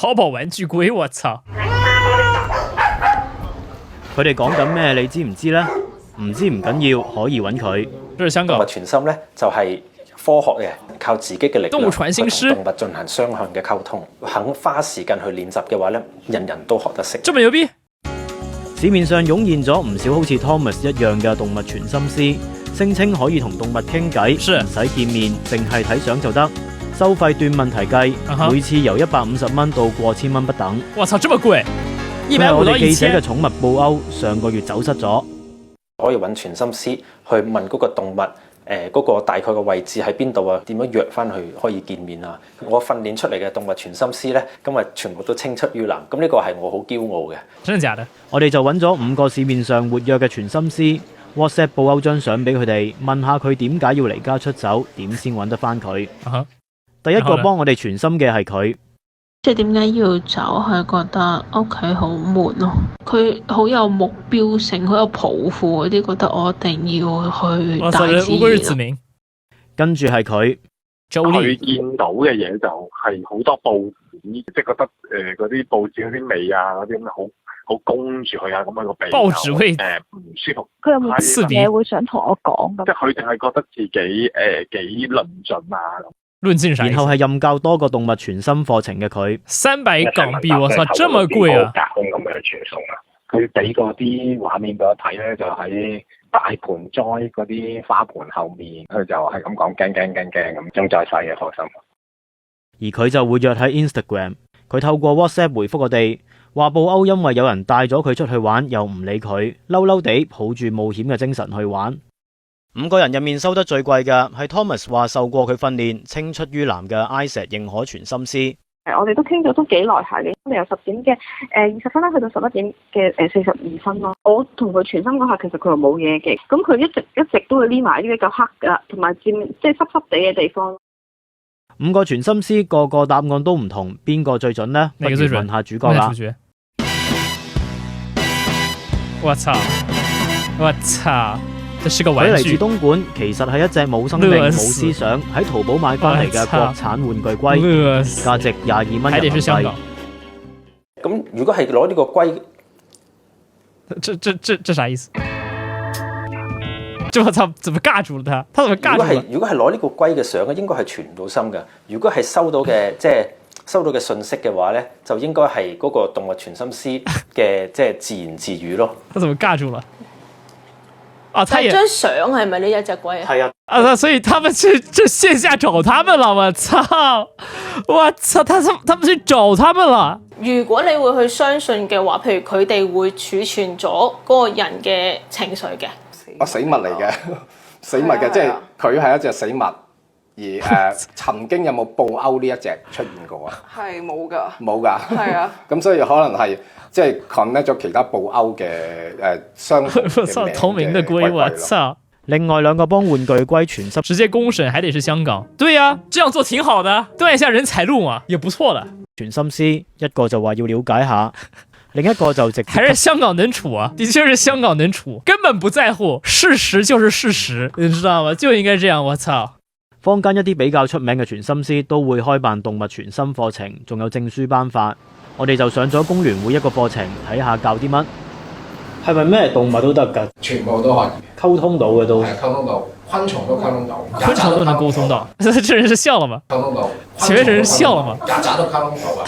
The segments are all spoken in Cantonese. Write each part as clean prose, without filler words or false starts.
淘寶玩具龜，我操！佢哋講緊咩？你知唔知呢？唔知唔緊要，可以揾佢。這是香港動物傳心咧，就係科學嘅，靠自己嘅力量動物傳心師去同動物進行雙向嘅溝通。肯花時間去練習嘅話咧，人人都學得識。這麼牛逼！市面上湧現咗唔少好似 Thomas 一樣嘅動物傳心師，聲稱可以同動物傾偈，唔使見面，淨係睇相就得。收費斷問題計，每次由150蚊到過千蚊不等。我操，這麼貴！150我到1000。哋記者嘅寵物布歐上個月走失咗，可以揾傳心師去問嗰個動物，嗰個大概嘅位置喺邊度啊？點樣約翻去可以見面啊？我訓練出嚟嘅動物傳心師咧，今日全部都青出於藍。咁呢個係我好驕傲嘅。真的假的？我哋就揾咗5個市面上活躍嘅傳心師 ，WhatsApp 布歐張相俾佢哋，問下佢點解要離家出走，點先揾得翻佢。第一個幫我哋傳心嘅係佢。即係點解要走？係覺得屋企好悶咯。佢好有目標性，好有抱負嗰啲，覺得我一定要去大自然。跟住係佢。佢見到嘅嘢就係好多報紙，即係覺得嗰啲報紙嗰啲味啊，嗰啲咁好攻住佢啊，咁樣個鼻報紙味唔舒服。佢有冇啲嘢會想同我講咁？即係佢淨係覺得自己幾論盡啊咁。然後係任教多個動物傳心課程嘅佢，300港幣，我操，這麼貴啊！隔空咁樣傳送啊！佢俾嗰啲畫面俾我睇咧，就喺大盆栽嗰啲花盆後面，佢就係咁講驚咁，仲在世嘅放心。而佢就活躍喺 Instagram， 佢透過 WhatsApp 回覆我哋，話布歐因為有人帶咗佢出去玩，又唔理佢，嬲嬲地抱住冒險嘅精神去玩。5個人入面收得最貴嘅係 Thomas 話受過佢訓練、青出於藍嘅 Isaac 認可傳心師。我哋都傾咗都幾耐下嘅，我哋由10點嘅20分啦，去到11點嘅42分咯。我同佢傳心嗰下，其實佢又冇嘢嘅，咁佢一直都會匿埋啲比較黑噶，同埋佔即係濕濕地嘅地方。5個傳心師個個答案都唔同，邊個最準呢？不如問下主角啦。我操！我操！這是個玩具。佢嚟自東莞，其實係一隻冇生命、冇思想，喺淘寶買翻嚟嘅國產玩具龜，價值22蚊人民幣。咁如果係攞呢個龜，這啥意思？我操，怎麼尬住了他？他怎麼尬住了？如果係攞呢個龜嘅相咧，應該係傳唔到心嘅。如果係收到嘅，即係收到嘅信息嘅話咧，就應該係嗰個動物傳心師嘅即係自言自語咯。他怎麼尬住了？啊，他也張相係咪呢一隻龜？係啊，所以他們去線下找他們了，我操！他們去找他們了。如果你會去相信嘅話，譬如佢哋會儲存咗嗰個人嘅情緒嘅。死物嚟嘅，死物嘅，即係佢係一隻死物。而曾經有冇布歐呢一隻出現過啊？係冇㗎。冇㗎。係啊。咁所以可能係即係 connect 咗其他布歐嘅相同名嘅龜，我操！另外2個幫玩具龜傳心，直接公審還得是香港。對呀，這樣做挺好的，斷一下人財路嘛，也不錯的。傳心師一個就話要了解下，另一個就直接。還是香港能處啊，的確是香港能處，根本不在乎，事實就是事實，你知道嗎？就應該這樣，我操！坊間一啲比較出名嘅傳心師都會開辦動物傳心課程，仲有證書頒發。我哋就上咗工聯會一個課程，睇下教啲乜。係咪咩動物都得㗎？全部都可以溝通到嘅都。係溝通到，昆蟲都溝通到。昆蟲都能溝通到？這人是笑了嗎？溝通到。前面這人笑了嗎？曱甴都溝通到啊！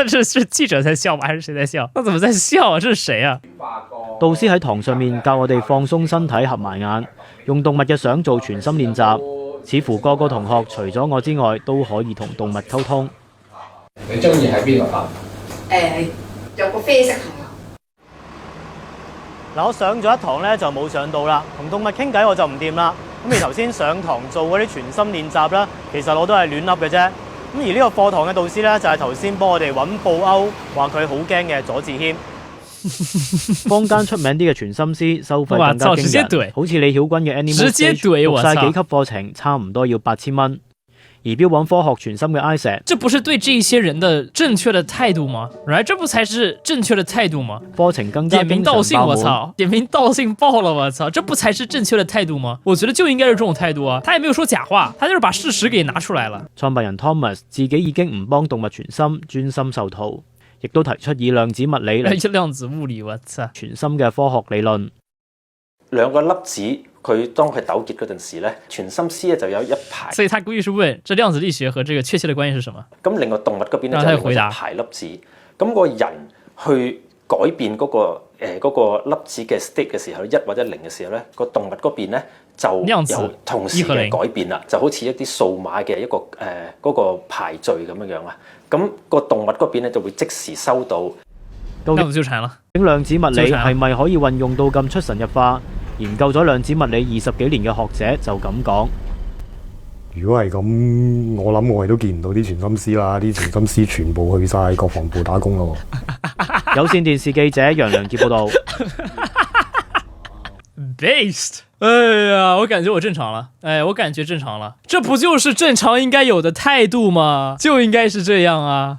這是記者在笑嗎？還是誰在笑？那怎麼在笑啊？這是誰啊？導師喺堂上面教我哋放鬆身體，合埋眼，用動物嘅相做傳心練習。似乎個個同學除咗我之外都可以同動物溝通。你中意喺邊度瞓？有個啡色同學。嗱，我上咗一堂咧就冇上到啦，同動物傾偈我就唔掂啦。咁你頭先上堂做嗰啲傳心練習啦，其實我都係亂噏嘅啫。咁而呢個課堂嘅導師咧就係頭先幫我哋揾布歐，話佢好驚嘅左志謙。坊間出名啲嘅傳心師收費更加驚人，好似李曉君嘅 Animal Stage 讀晒幾級課程，差唔多要8000蚊。而標榜科學全心嘅 Isaac， 這不是對這一些人的正確的態度嗎？來，這不才是正確的態度嗎？課程更加點名道姓，我操！點名道姓爆了，我操！這不才是正確的態度嗎？我覺得就應該是這種態度啊！他也沒有說假話，他就是把事實給拿出來了。創辦人 Thomas 自己已經唔幫動物傳心，專心授徒，亦都提出以量子物理嚟量子物理，我操！傳心嘅科學理論。兩個粒子佢當佢糾結嗰陣時咧，傳心師咧就有一排。所以他故意是問，這量子力學和這個確切的關係是什麼？咁另外動物嗰邊咧就有一排粒子。咁個人去改變嗰個粒子嘅 state 嘅時候，一或者零嘅時候咧，個動物嗰邊咧就有同時嘅改變啦，就好似一啲數碼嘅一個嗰個排序咁樣樣啊。咁個動物嗰邊咧就會即時收到。量子糾纏啦。量子物理係咪可以運用到咁出神入化？研究咗量子物理20幾年嘅學者就咁講。如果係咁，我諗我哋都見唔到啲傳心師啦，啲傳心師全部去晒國防部打工咯。有線電視記者楊良傑報道。Based， 哎呀，我感覺我正常了，我感覺正常了，這不就是正常應該有的態度嗎？就應該是這樣啊。